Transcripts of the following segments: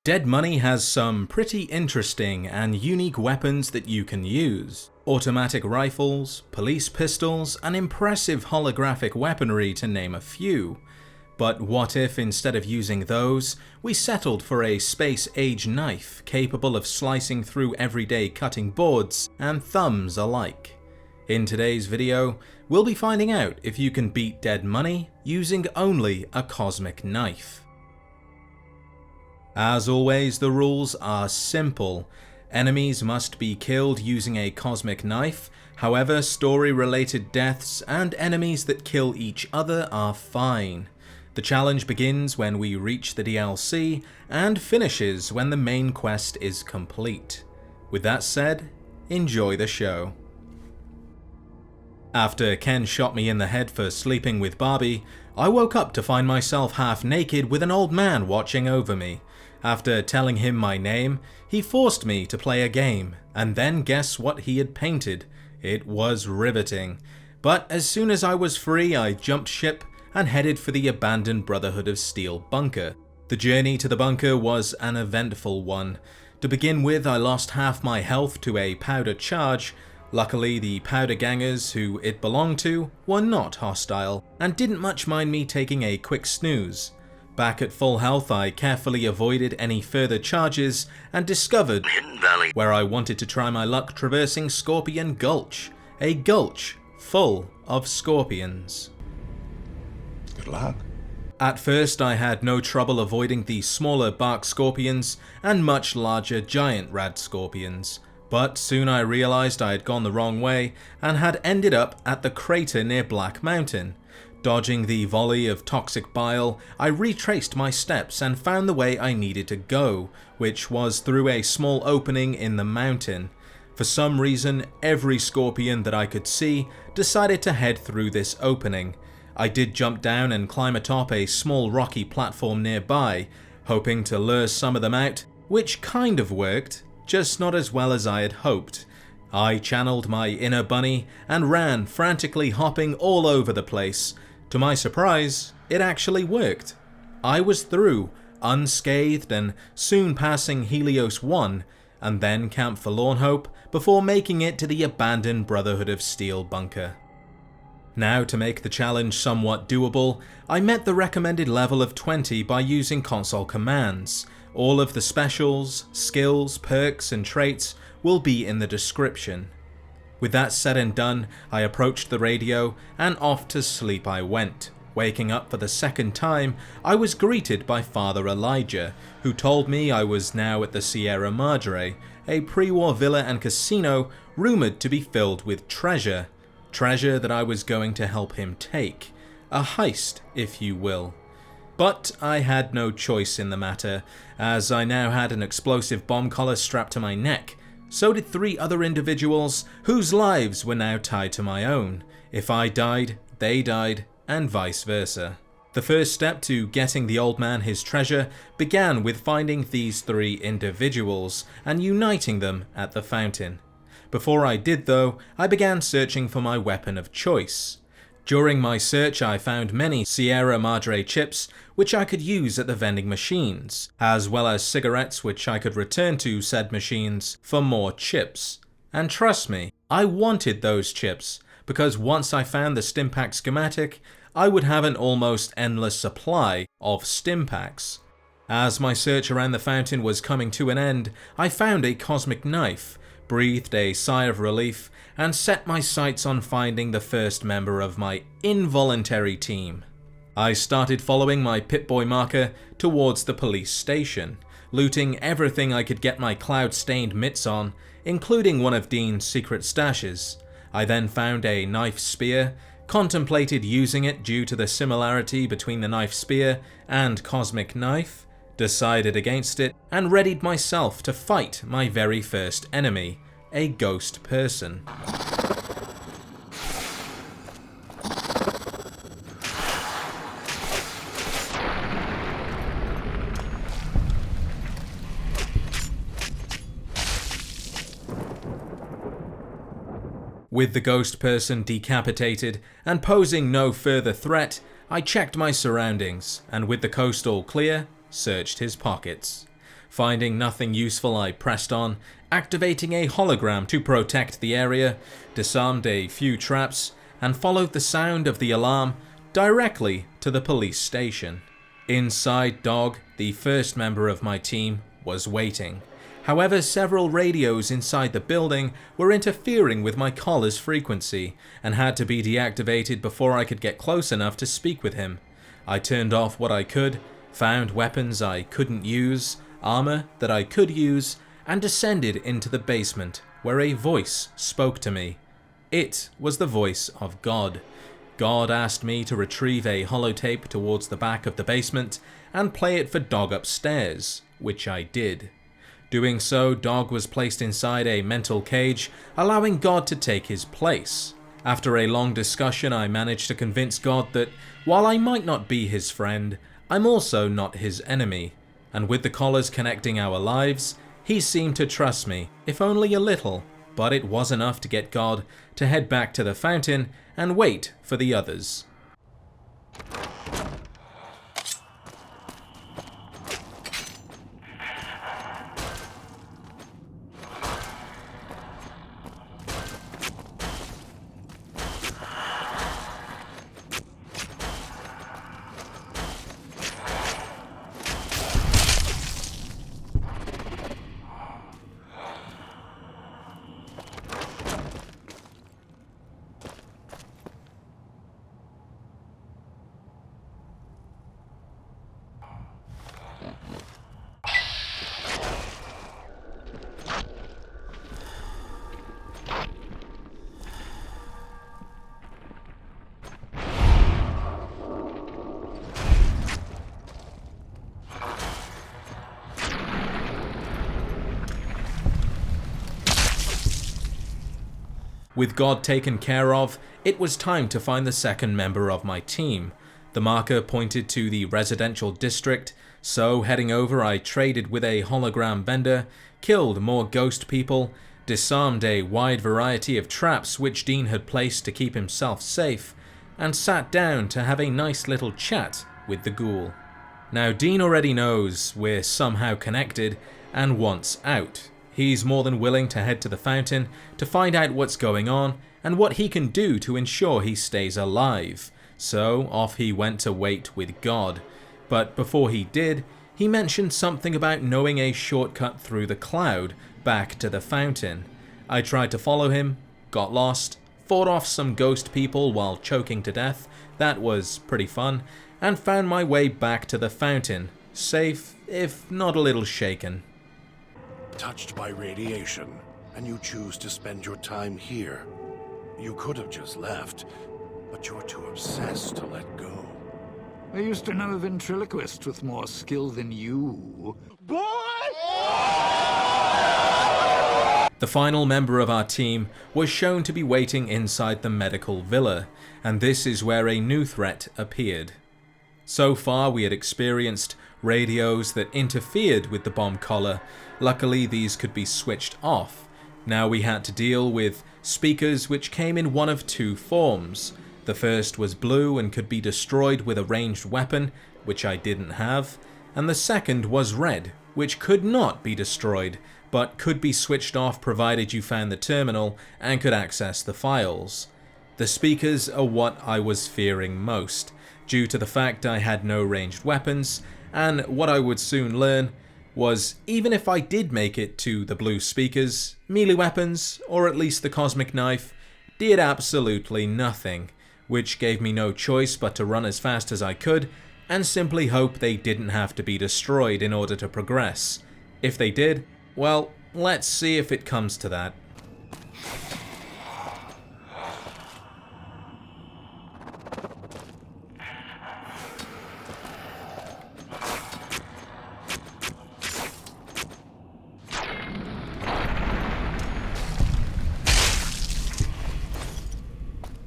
Dead Money has some pretty interesting and unique weapons that you can use. Automatic rifles, police pistols, and impressive holographic weaponry to name a few. But what if instead of using those, we settled for a space-age knife capable of slicing through everyday cutting boards and thumbs alike? In today's video, we'll be finding out if you can beat Dead Money using only a cosmic knife. As always, the rules are simple. Enemies must be killed using a cosmic knife, however, story-related deaths and enemies that kill each other are fine. The challenge begins when we reach the DLC and finishes when the main quest is complete. With that said, enjoy the show. After Ken shot me in the head for sleeping with Barbie, I woke up to find myself half naked with an old man watching over me. After telling him my name, he forced me to play a game, and then guess what he had painted? It was riveting. But as soon as I was free, I jumped ship and headed for the abandoned Brotherhood of Steel bunker. The journey to the bunker was an eventful one. To begin with, I lost half my health to a powder charge. Luckily, the powder gangers who it belonged to were not hostile, and didn't much mind me taking a quick snooze. Back at full health, I carefully avoided any further charges and discovered Hidden Valley, where I wanted to try my luck traversing Scorpion Gulch, a gulch full of scorpions. Good luck. At first, I had no trouble avoiding the smaller bark scorpions and much larger giant rad scorpions, but soon I realized I had gone the wrong way and had ended up at the crater near Black Mountain. Dodging the volley of toxic bile, I retraced my steps and found the way I needed to go, which was through a small opening in the mountain. For some reason, every scorpion that I could see decided to head through this opening. I did jump down and climb atop a small rocky platform nearby, hoping to lure some of them out, which kind of worked, just not as well as I had hoped. I channeled my inner bunny and ran, frantically hopping all over the place. To my surprise, it actually worked. I was through, unscathed and soon passing Helios 1, and then Camp Forlorn Hope, before making it to the abandoned Brotherhood of Steel bunker. Now, to make the challenge somewhat doable, I met the recommended level of 20 by using console commands. All of the specials, skills, perks and traits will be in the description. With that said and done, I approached the radio and off to sleep I went. Waking up for the second time, I was greeted by Father Elijah, who told me I was now at the Sierra Madre, a pre-war villa and casino rumoured to be filled with treasure. Treasure that I was going to help him take. A heist, if you will. But I had no choice in the matter, as I now had an explosive bomb collar strapped to my neck. So did 3 other individuals whose lives were now tied to my own. If I died, they died, and vice versa. The first step to getting the old man his treasure began with finding these 3 individuals and uniting them at the fountain. Before I did though, I began searching for my weapon of choice. During my search, I found many Sierra Madre chips which I could use at the vending machines, as well as cigarettes which I could return to said machines for more chips. And trust me, I wanted those chips, because once I found the Stimpack schematic, I would have an almost endless supply of Stimpacks. As my search around the fountain was coming to an end, I found a cosmic knife, breathed a sigh of relief, and set my sights on finding the first member of my involuntary team. I started following my Pip-Boy marker towards the police station, looting everything I could get my cloud-stained mitts on, including one of Dean's secret stashes. I then found a knife spear, contemplated using it due to the similarity between the knife spear and cosmic knife, decided against it, and readied myself to fight my very first enemy, a ghost person. With the ghost person decapitated and posing no further threat, I checked my surroundings and with the coast all clear, searched his pockets. Finding nothing useful, I pressed on, activating a hologram to protect the area, disarmed a few traps, and followed the sound of the alarm directly to the police station. Inside, Dog, the first member of my team, was waiting. However, several radios inside the building were interfering with my caller's frequency and had to be deactivated before I could get close enough to speak with him. I turned off what I could, found weapons I couldn't use, armor that I could use, and descended into the basement, where a voice spoke to me. It was the voice of God. God asked me to retrieve a holotape towards the back of the basement and play it for Dog upstairs, which I did. Doing so, Dog was placed inside a mental cage, allowing God to take his place. After a long discussion, I managed to convince God that while I might not be his friend, I'm also not his enemy, and with the collars connecting our lives, he seemed to trust me, if only a little, but it was enough to get God to head back to the fountain and wait for the others. With God taken care of, it was time to find the second member of my team. The marker pointed to the residential district, so heading over I traded with a hologram vendor, killed more ghost people, disarmed a wide variety of traps which Dean had placed to keep himself safe, and sat down to have a nice little chat with the ghoul. Now Dean already knows we're somehow connected and wants out. He's more than willing to head to the fountain to find out what's going on and what he can do to ensure he stays alive. So off he went to wait with God. But before he did, he mentioned something about knowing a shortcut through the cloud back to the fountain. I tried to follow him, got lost, fought off some ghost people while choking to death, that was pretty fun, and found my way back to the fountain, safe if not a little shaken. Touched by radiation, and you choose to spend your time here. You could have just left, but you're too obsessed to let go. I used to know a ventriloquist with more skill than you. The final member of our team was shown to be waiting inside the medical villa, and this is where a new threat appeared. So far we had experienced radios that interfered with the bomb collar. Luckily these could be switched off. Now we had to deal with speakers which came in one of two forms. The first was blue and could be destroyed with a ranged weapon, which I didn't have, and the second was red, which could not be destroyed, but could be switched off provided you found the terminal and could access the files. The speakers are what I was fearing most, due to the fact I had no ranged weapons, and what I would soon learn was even if I did make it to the blue speakers, melee weapons, or at least the cosmic knife, did absolutely nothing, which gave me no choice but to run as fast as I could and simply hope they didn't have to be destroyed in order to progress. If they did, well, let's see if it comes to that.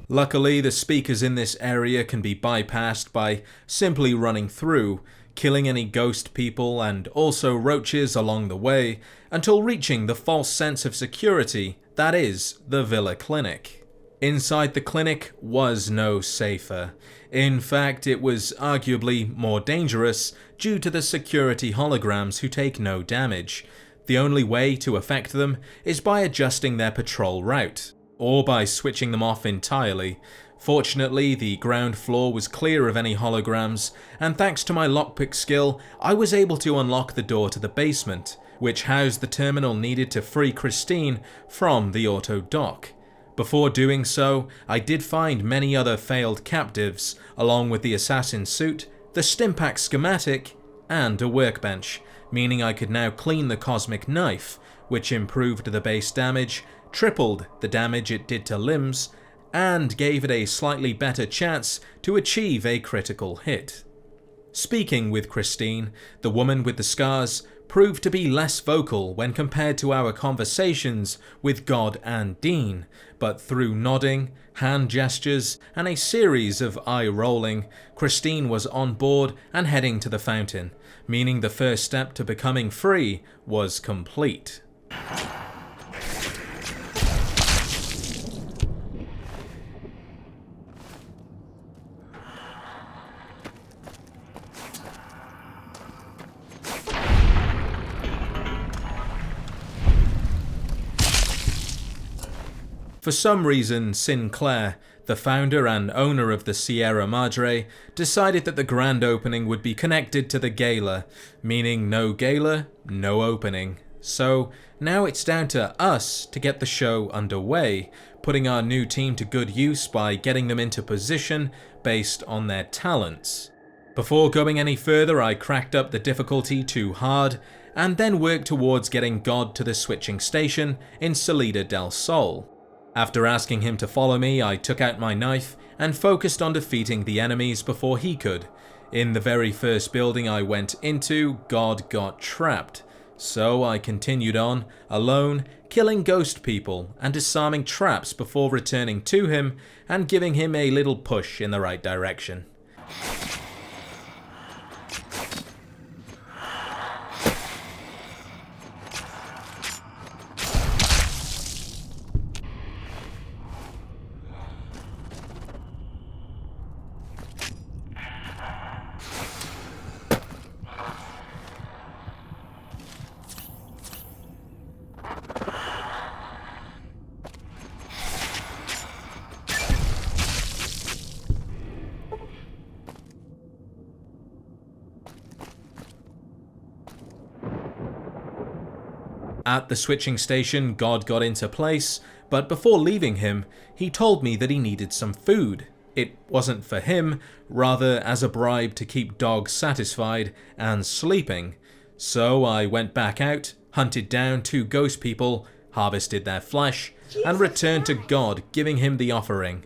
Luckily, the speakers in this area can be bypassed by simply running through, killing any ghost people and also roaches along the way, until reaching the false sense of security that is the Villa Clinic. Inside the clinic was no safer. In fact, it was arguably more dangerous due to the security holograms who take no damage. The only way to affect them is by adjusting their patrol route, or by switching them off entirely. Fortunately, the ground floor was clear of any holograms, and thanks to my lockpick skill, I was able to unlock the door to the basement, which housed the terminal needed to free Christine from the auto dock. Before doing so, I did find many other failed captives, along with the assassin suit, the Stimpak schematic, and a workbench, meaning I could now clean the cosmic knife, which improved the base damage, tripled the damage it did to limbs, and gave it a slightly better chance to achieve a critical hit. Speaking with Christine, the woman with the scars proved to be less vocal when compared to our conversations with God and Dean, but through nodding, hand gestures, and a series of eye rolling, Christine was on board and heading to the fountain, meaning the first step to becoming free was complete. For some reason, Sinclair, the founder and owner of the Sierra Madre, decided that the grand opening would be connected to the gala, meaning no gala, no opening. So now it's down to us to get the show underway, putting our new team to good use by getting them into position based on their talents. Before going any further, I cracked up the difficulty to hard, and then worked towards getting God to the switching station in Salida del Sol. After asking him to follow me, I took out my knife and focused on defeating the enemies before he could. In the very first building I went into, God got trapped, so I continued on, alone, killing ghost people and disarming traps before returning to him and giving him a little push in the right direction. At the switching station, God got into place, but before leaving him, he told me that he needed some food. It wasn't for him, rather as a bribe to keep dogs satisfied and sleeping. So I went back out, hunted down 2 ghost people, harvested their flesh, and returned to God, giving him the offering.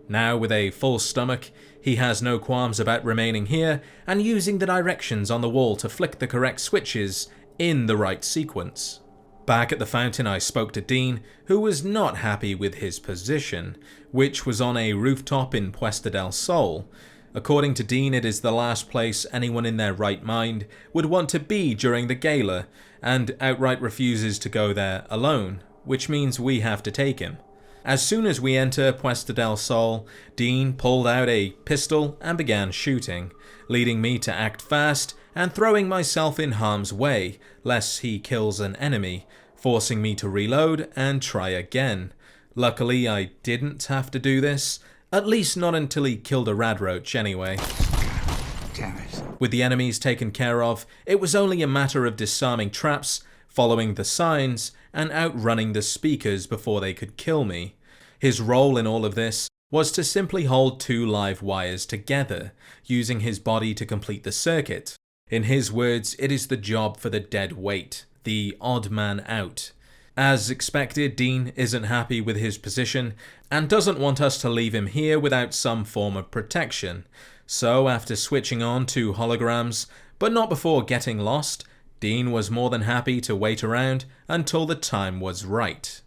Now with a full stomach, he has no qualms about remaining here and using the directions on the wall to flick the correct switches in the right sequence. Back at the fountain, I spoke to Dean, who was not happy with his position, which was on a rooftop in Puesta del Sol. According to Dean, it is the last place anyone in their right mind would want to be during the gala, and outright refuses to go there alone, which means we have to take him. As soon as we enter Puesta del Sol, Dean pulled out a pistol and began shooting, leading me to act fast and throwing myself in harm's way, lest he kills an enemy, forcing me to reload and try again. Luckily, I didn't have to do this, at least not until he killed a radroach anyway. Damn it. With the enemies taken care of, it was only a matter of disarming traps, following the signs, and outrunning the speakers before they could kill me. His role in all of this was to simply hold 2 live wires together, using his body to complete the circuit. In his words, it is the job for the dead weight, the odd man out. As expected, Dean isn't happy with his position and doesn't want us to leave him here without some form of protection. So after switching on 2 holograms, but not before getting lost, Dean was more than happy to wait around until the time was right.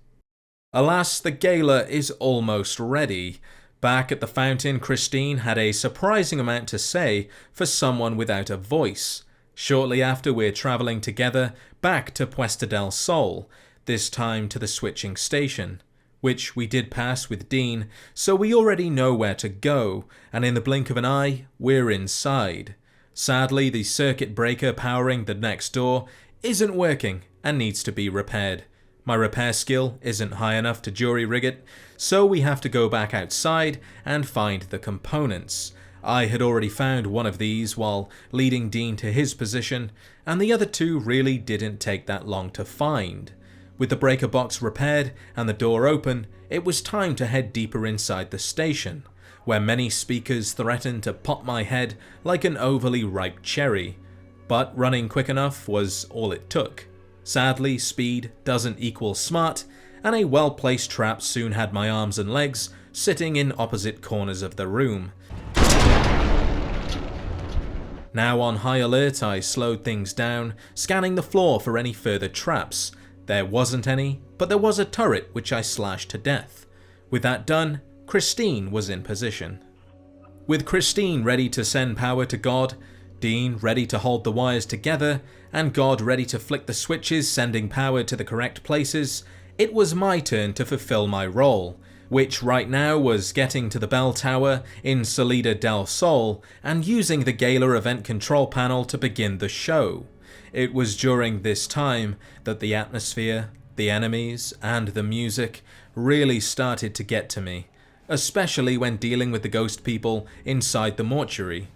Alas, the gala is almost ready. Back at the fountain, Christine had a surprising amount to say for someone without a voice. Shortly after, we're travelling together back to Puesta del Sol, this time to the switching station. which we did pass with Dean, so we already know where to go, and in the blink of an eye, we're inside. Sadly, the circuit breaker powering the next door isn't working and needs to be repaired. My repair skill isn't high enough to jury-rig it, so we have to go back outside and find the components. I had already found one of these while leading Dean to his position, and the other two really didn't take that long to find. With the breaker box repaired and the door open, it was time to head deeper inside the station, where many speakers threatened to pop my head like an overly ripe cherry. But running quick enough was all it took. Sadly, speed doesn't equal smart, and a well-placed trap soon had my arms and legs sitting in opposite corners of the room. Now on high alert, I slowed things down, scanning the floor for any further traps. There wasn't any, but there was a turret which I slashed to death. With that done, Christine was in position. With Christine ready to send power to God, Dean ready to hold the wires together, and God ready to flick the switches sending power to the correct places, it was my turn to fulfill my role, which right now was getting to the bell tower in Salida del Sol and using the Gala event control panel to begin the show. It was during this time that the atmosphere, the enemies, and the music really started to get to me, especially when dealing with the ghost people inside the mortuary.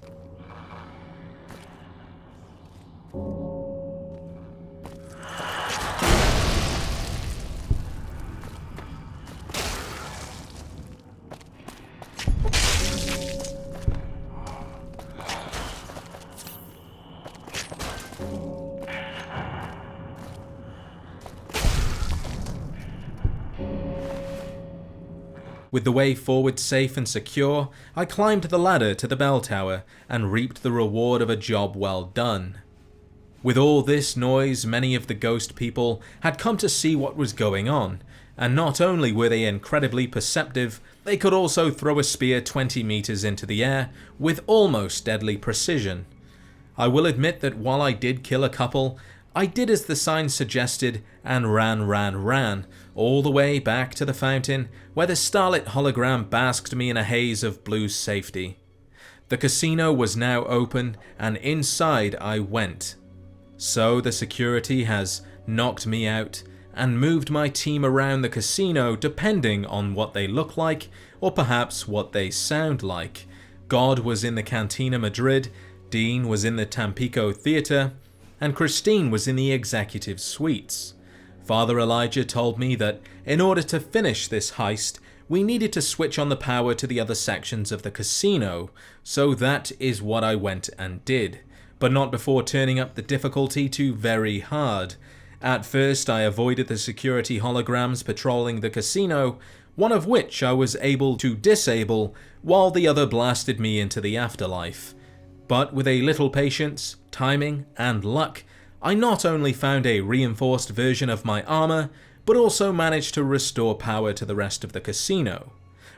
With the way forward safe and secure, I climbed the ladder to the bell tower and reaped the reward of a job well done. With all this noise, many of the ghost people had come to see what was going on, and not only were they incredibly perceptive, they could also throw a spear 20 meters into the air with almost deadly precision. I will admit that while I did kill a couple, I did as the sign suggested and ran, all the way back to the fountain where the starlit hologram basked me in a haze of blue safety. The casino was now open and inside I went. So the security has knocked me out and moved my team around the casino depending on what they look like or perhaps what they sound like. God was in the Cantina Madrid, Dean was in the Tampico Theatre, and Christine was in the executive suites. Father Elijah told me that in order to finish this heist, we needed to switch on the power to the other sections of the casino, so that is what I went and did, but not before turning up the difficulty to very hard. At first I avoided the security holograms patrolling the casino, one of which I was able to disable while the other blasted me into the afterlife. But with a little patience, timing, and luck, I not only found a reinforced version of my armor, but also managed to restore power to the rest of the casino,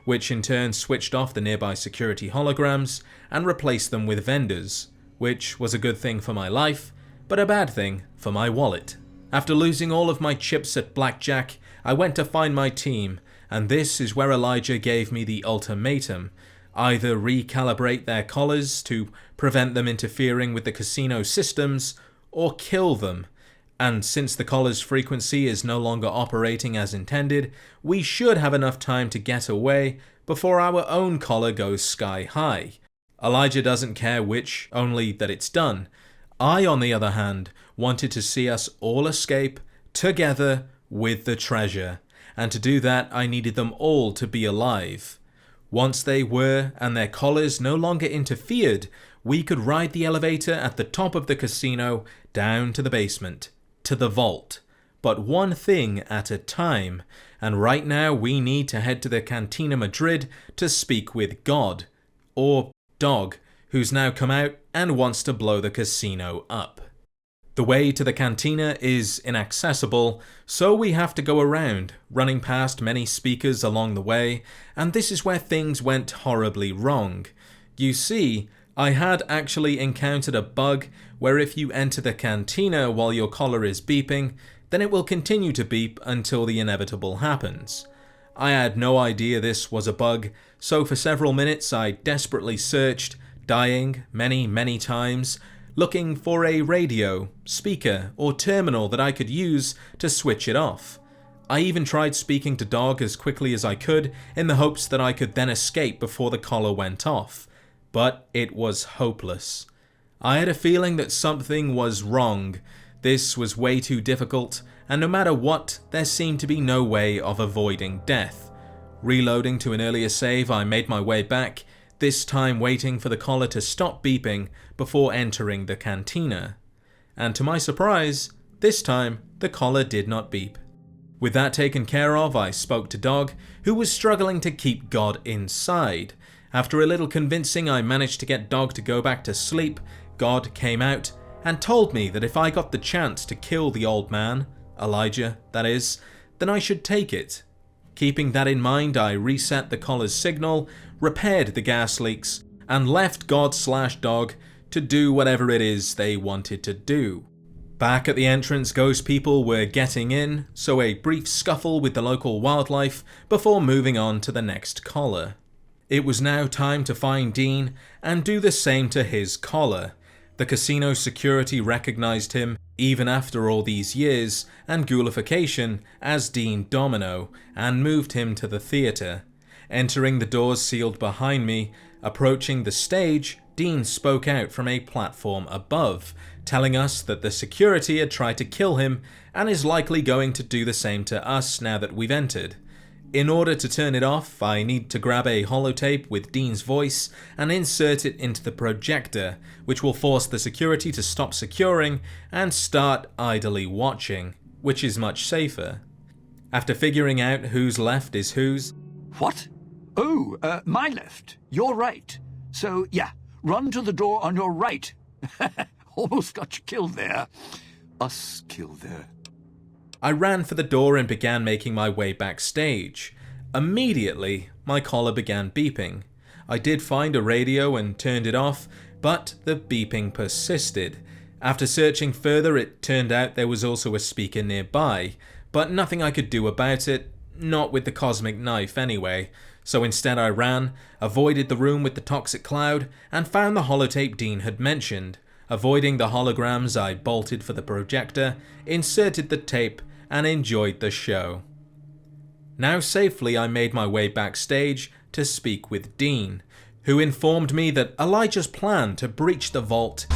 which in turn switched off the nearby security holograms and replaced them with vendors, which was a good thing for my life, but a bad thing for my wallet. After losing all of my chips at blackjack, I went to find my team, and this is where Elijah gave me the ultimatum: either recalibrate their collars to prevent them interfering with the casino systems, or kill them. And since the collar's frequency is no longer operating as intended, we should have enough time to get away before our own collar goes sky high. Elijah doesn't care which, only that it's done. I, on the other hand, wanted to see us all escape together with the treasure, and to do that I needed them all to be alive. Once they were, and their collars no longer interfered, we could ride the elevator at the top of the casino down to the basement, to the vault. But one thing at a time, and right now we need to head to the Cantina Madrid to speak with God, or Dog, who's now come out and wants to blow the casino up. The way to the cantina is inaccessible, so we have to go around, running past many speakers along the way, and this is where things went horribly wrong. You see, I had actually encountered a bug where if you enter the cantina while your collar is beeping, then it will continue to beep until the inevitable happens. I had no idea this was a bug, so for several minutes I desperately searched, dying many times, looking for a radio, speaker, or terminal that I could use to switch it off. I even tried speaking to Dog as quickly as I could in the hopes that I could then escape before the collar went off, but it was hopeless. I had a feeling that something was wrong. This was way too difficult, and no matter what, there seemed to be no way of avoiding death. Reloading to an earlier save, I made my way back, this time waiting for the collar to stop beeping before entering the cantina. And to my surprise, this time the collar did not beep. With that taken care of, I spoke to Dog, who was struggling to keep God inside. After a little convincing, I managed to get Dog to go back to sleep. God came out and told me that if I got the chance to kill the old man, Elijah, that is, then I should take it. Keeping that in mind, I reset the collar's signal, repaired the gas leaks, and left God/Dog to do whatever it is they wanted to do. Back at the entrance, ghost people were getting in, so a brief scuffle with the local wildlife before moving on to the next collar. It was now time to find Dean and do the same to his collar. The casino security recognized him, even after all these years and ghoulification, as Dean Domino, and moved him to the theatre. Entering the doors sealed behind me, approaching the stage, Dean spoke out from a platform above, telling us that the security had tried to kill him and is likely going to do the same to us now that we've entered. In order to turn it off, I need to grab a holotape with Dean's voice and insert it into the projector, which will force the security to stop securing and start idly watching, which is much safer. After figuring out whose left is whose... What? Oh, my left. Your right. So, yeah, run to the door on your right. Almost got you killed there. Us killed there. I ran for the door and began making my way backstage. Immediately, my collar began beeping. I did find a radio and turned it off, but the beeping persisted. After searching further, it turned out there was also a speaker nearby, but nothing I could do about it, not with the cosmic knife anyway. So instead I ran, avoided the room with the toxic cloud, and found the holotape Dean had mentioned. Avoiding the holograms, I bolted for the projector, inserted the tape, and enjoyed the show. Now safely, I made my way backstage to speak with Dean, who informed me that Elijah's plan to breach the vault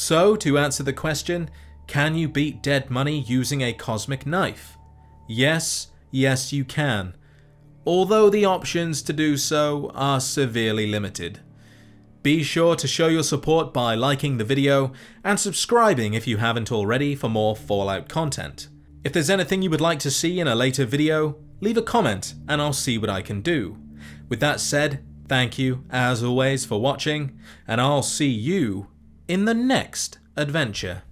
So, to answer the question, can you beat dead money using a cosmic knife? Yes, you can. Although the options to do so are severely limited. Be sure to show your support by liking the video and subscribing if you haven't already for more Fallout content. If there's anything you would like to see in a later video, leave a comment and I'll see what I can do. With that said, thank you as always for watching, and I'll see you in the next adventure.